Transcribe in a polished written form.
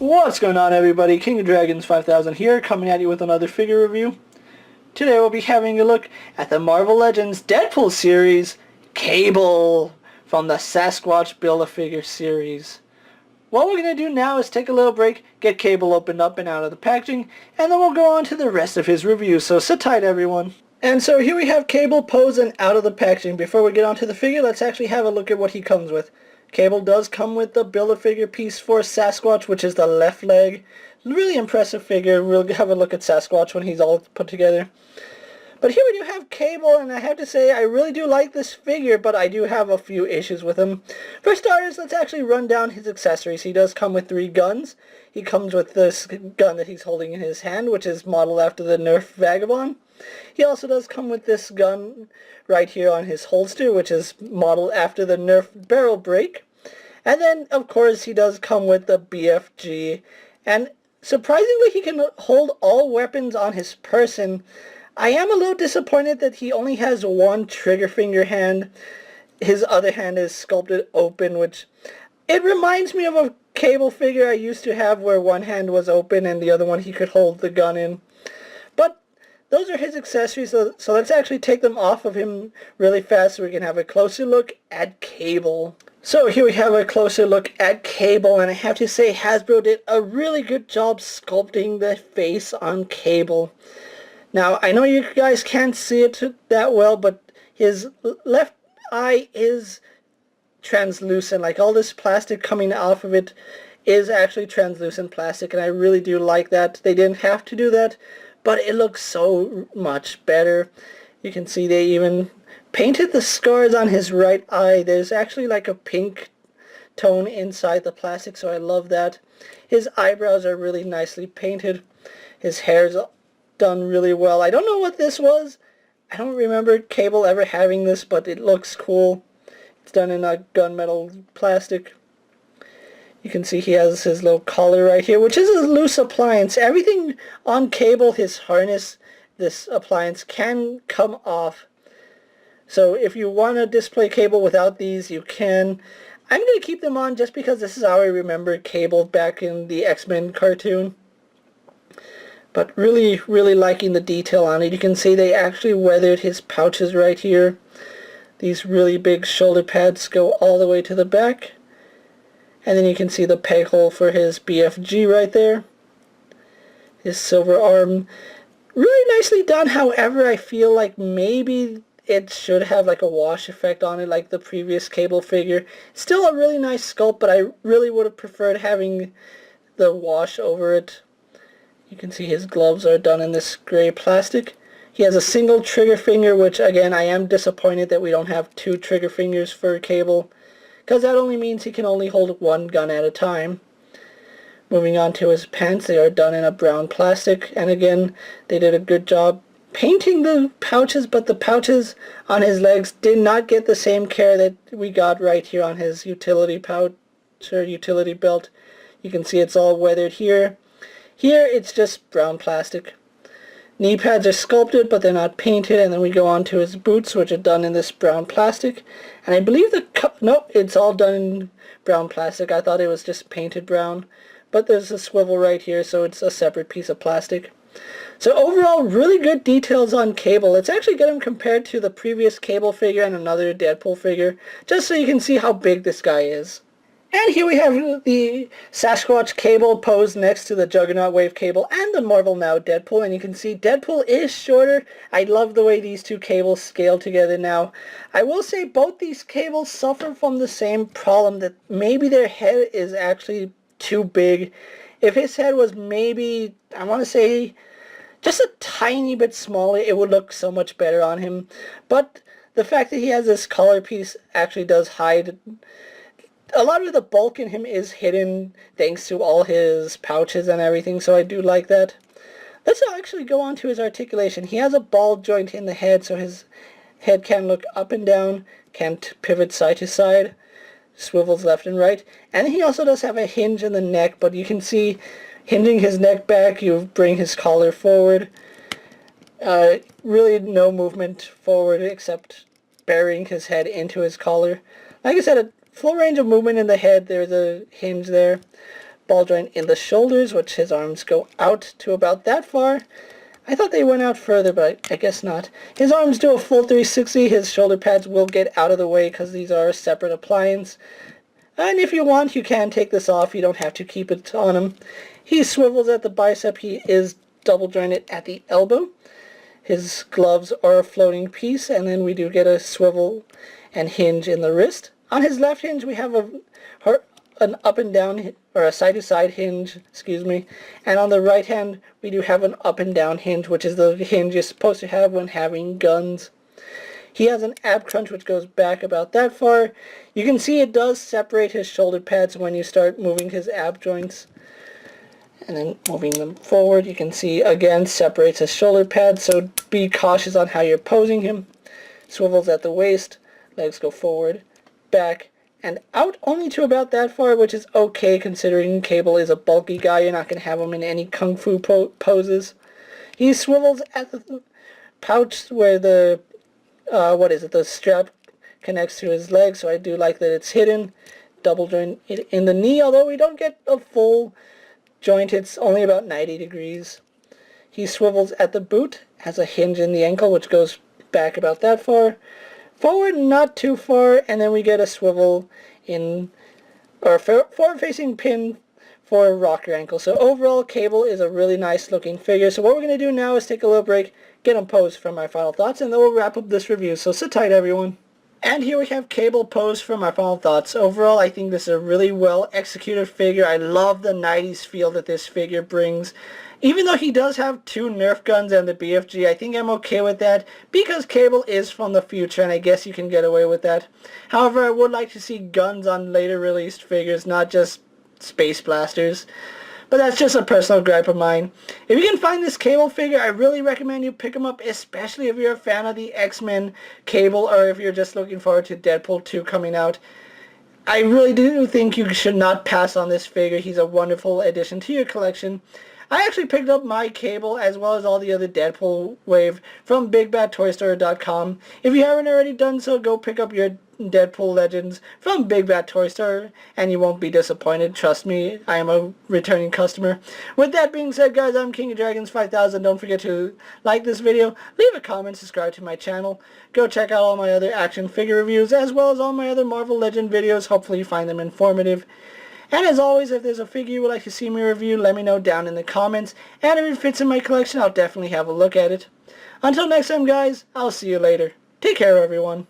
What's going on, everybody? King of Dragons 5000 here, coming at you with another figure review. Today we'll be having a look at the Marvel Legends Deadpool series, Cable, from the Sasquatch Build-A-Figure series. What we're going to do now is take a little break, get Cable opened up and out of the packaging, and then we'll go on to the rest of his review, so sit tight, everyone. And so here we have Cable posed and out of the packaging. Before we get onto the figure, let's actually have a look at what he comes with. Cable does come with the Build-A-Figure piece for Sasquatch, which is the left leg. Really impressive figure. We'll have a look at Sasquatch when he's all put together. But here we do have Cable, and I have to say I really do like this figure, but I do have a few issues with him. For starters, let's actually run down his accessories. He does come with 3 guns. He comes with this gun that he's holding in his hand, which is modeled after the Nerf Vagabond. He also does come with this gun right here on his holster, which is modeled after the Nerf Barrel Break. And then, of course, he does come with the BFG. And surprisingly, he can hold all weapons on his person. I am a little disappointed that he only has one trigger finger hand. His other hand is sculpted open, which it reminds me of a Cable figure I used to have where one hand was open and the other one he could hold the gun in. But those are his accessories, so let's actually take them off of him really fast so we can have a closer look at Cable. So here we have a closer look at Cable, and I have to say Hasbro did a really good job sculpting the face on Cable. Now, I know you guys can't see it that well, but his left eye is translucent. Like, all this plastic coming off of it is actually translucent plastic, and I really do like that. They didn't have to do that, but it looks so much better. You can see they even painted the scars on his right eye. There's actually like a pink tone inside the plastic, so I love that. His eyebrows are really nicely painted. His hair's done really well. I don't know what this was. I don't remember Cable ever having this, but it looks cool. It's done in a gunmetal plastic. You can see he has his little collar right here, which is a loose appliance. Everything on Cable, his harness, this appliance, can come off. So if you want to display Cable without these, you can. I'm going to keep them on just because this is how I remember Cable back in the X-Men cartoon. But really, really liking the detail on it. You can see they actually weathered his pouches right here. These really big shoulder pads go all the way to the back. And then you can see the peg hole for his BFG right there. His silver arm. Really nicely done. However, I feel like maybe it should have like a wash effect on it like the previous Cable figure. Still a really nice sculpt, but I really would have preferred having the wash over it. You can see his gloves are done in this gray plastic. He has a single trigger finger, which again, I am disappointed that we don't have 2 trigger fingers for Cable, because that only means he can only hold one gun at a time. Moving on to his pants, they are done in a brown plastic, and again, they did a good job painting the pouches, but the pouches on his legs did not get the same care that we got right here on his utility pouch or utility belt. You can see it's all weathered here. Here it's just brown plastic. Knee pads are sculpted, but they're not painted, and then we go on to his boots, which are done in this brown plastic. And I believe nope, it's all done in brown plastic. I thought it was just painted brown, but there's a swivel right here, so it's a separate piece of plastic. So overall, really good details on Cable. Let's actually get him compared to the previous Cable figure and another Deadpool figure, just so you can see how big this guy is. And here we have the Sasquatch Cable posed next to the Juggernaut Wave Cable and the Marvel Now Deadpool. And you can see Deadpool is shorter. I love the way these 2 cables scale together now. I will say both these cables suffer from the same problem, that maybe their head is actually too big. If his head was maybe, I want to say, just a tiny bit smaller, it would look so much better on him. But the fact that he has this collar piece actually does hide. A lot of the bulk in him is hidden thanks to all his pouches and everything, so I do like that. Let's actually go on to his articulation. He has a ball joint in the head, so his head can look up and down, can pivot side to side, swivels left and right. And he also does have a hinge in the neck, but you can see hinging his neck back, you bring his collar forward. Really no movement forward except burying his head into his collar. Like I said, a full range of movement in the head. There's a hinge there. ball joint in the shoulders, which his arms go out to about that far. I thought they went out further, but I guess not. His arms do a full 360. His shoulder pads will get out of the way because these are a separate appliance. And if you want, you can take this off. You don't have to keep it on him. He swivels at the bicep. He is double jointed at the elbow. His gloves are a floating piece, and then we do get a swivel and hinge in the wrist. On his left hinge, we have an up and down, or a side-to-side hinge, excuse me. And on the right hand, we do have an up and down hinge, which is the hinge you're supposed to have when having guns. He has an ab crunch which goes back about that far. You can see it does separate his shoulder pads when you start moving his ab joints. And then moving them forward, you can see again separates his shoulder pads, so be cautious on how you're posing him. Swivels at the waist, legs go forward, back, and out only to about that far, which is okay considering Cable is a bulky guy. You're not going to have him in any kung fu poses. He swivels at the pouch where the the strap connects to his leg, so I do like that it's hidden. Double joint in the knee, although we don't get a full joint, it's only about 90 degrees. He swivels at the boot, has a hinge in the ankle which goes back about that far. Forward, not too far, and then we get a swivel in, or forward-facing pin for a rocker ankle. So overall, Cable is a really nice looking figure. So what we're going to do now is take a little break, get him posed for my final thoughts, and then we'll wrap up this review. So sit tight, everyone. And here we have Cable posed for my final thoughts. Overall, I think this is a really well executed figure. I love the 90s feel that this figure brings. Even though he does have 2 Nerf guns and the BFG, I think I'm okay with that because Cable is from the future and I guess you can get away with that. However, I would like to see guns on later released figures, not just space blasters. But that's just a personal gripe of mine. If you can find this Cable figure, I really recommend you pick him up, especially if you're a fan of the X-Men Cable or if you're just looking forward to Deadpool 2 coming out. I really do think you should not pass on this figure. He's a wonderful addition to your collection. I actually picked up my Cable as well as all the other Deadpool wave from BigBadToyStore.com. If you haven't already done so, go pick up your Deadpool Legends from Big Bad Toy Store and you won't be disappointed. Trust me, I am a returning customer. With that being said, guys, I'm King of Dragons 5000. Don't forget to like this video, leave a comment, subscribe to my channel. Go check out all my other action figure reviews as well as all my other Marvel Legend videos. Hopefully you find them informative. And as always, if there's a figure you would like to see me review, let me know down in the comments. And if it fits in my collection, I'll definitely have a look at it. Until next time, guys, I'll see you later. Take care, everyone.